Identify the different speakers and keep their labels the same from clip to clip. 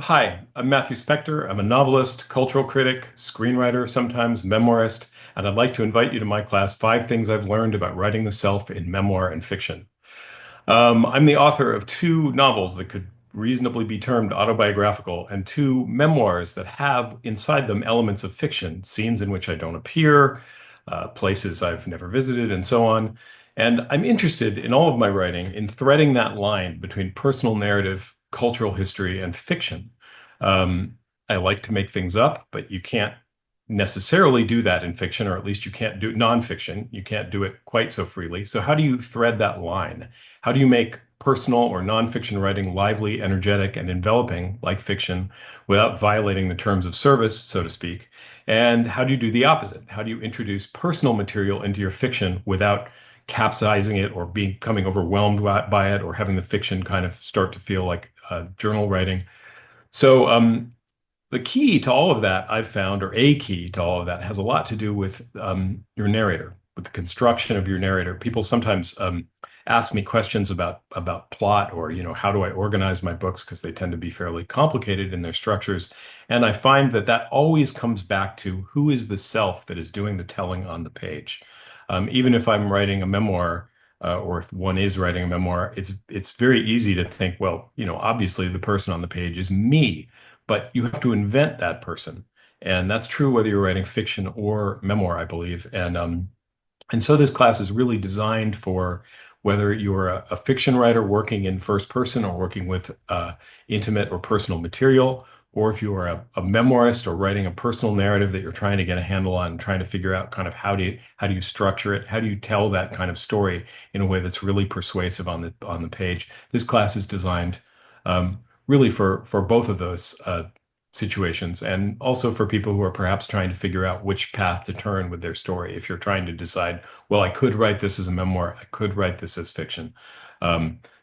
Speaker 1: Hi, I'm Matthew Specktor. I'm a novelist, cultural critic, screenwriter, sometimes memoirist, and I'd like to invite you to my class, Five Things I've Learned About Writing the Self in Memoir and Fiction. I'm the author of two novels that could reasonably be termed autobiographical and two memoirs that have inside them elements of fiction, scenes in which I don't appear, places I've never visited, and so on. And I'm interested in all of my writing in threading that line between personal narrative, cultural history, and fiction. Um, I like to make things up, but you can't necessarily do that in fiction, or at least you can't do nonfiction. You can't do it quite so freely. So how do you thread that line? How do you make personal or nonfiction writing lively, energetic, and enveloping like fiction without violating the terms of service, so to speak? And how do you do the opposite? How do you introduce personal material into your fiction without capsizing it or becoming overwhelmed by it or having the fiction kind of start to feel like journal writing? So, the key to all of that I've found, or a key to all of that, has a lot to do with your narrator, with the construction of your narrator. People sometimes ask me questions about plot, or how do I organize my books, because they tend to be fairly complicated in their structures. And I find that that always comes back to who is the self that is doing the telling on the page. Even if I'm writing a memoir, or if one is writing a memoir, it's very easy to think, well, obviously the person on the page is me, but you have to invent that person. And that's true whether you're writing fiction or memoir, I believe. And so this class is really designed for whether you're a fiction writer working in first person or working with intimate or personal material, or if you are a memoirist or writing a personal narrative that you're trying to get a handle on, trying to figure out kind of how do you structure it, how do you tell that kind of story in a way that's really persuasive on the page. This class is designed really for both of those situations, and also for people who are perhaps trying to figure out which path to turn with their story. If you're trying to decide, well, I could write this as a memoir, I could write this as fiction.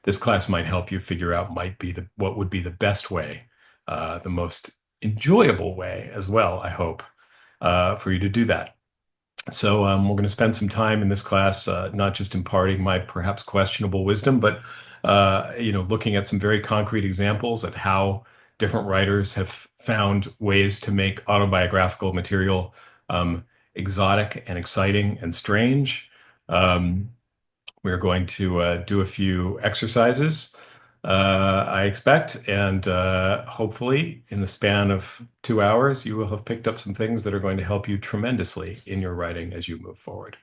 Speaker 1: This class might help you figure out what would be the best way, the most enjoyable way as well, I hope, for you to do that. So we're going to spend some time in this class, not just imparting my perhaps questionable wisdom, but looking at some very concrete examples at how different writers have found ways to make autobiographical material exotic and exciting and strange. Um, we're going to do a few exercises, I expect, and hopefully in the span of 2 hours, you will have picked up some things that are going to help you tremendously in your writing as you move forward.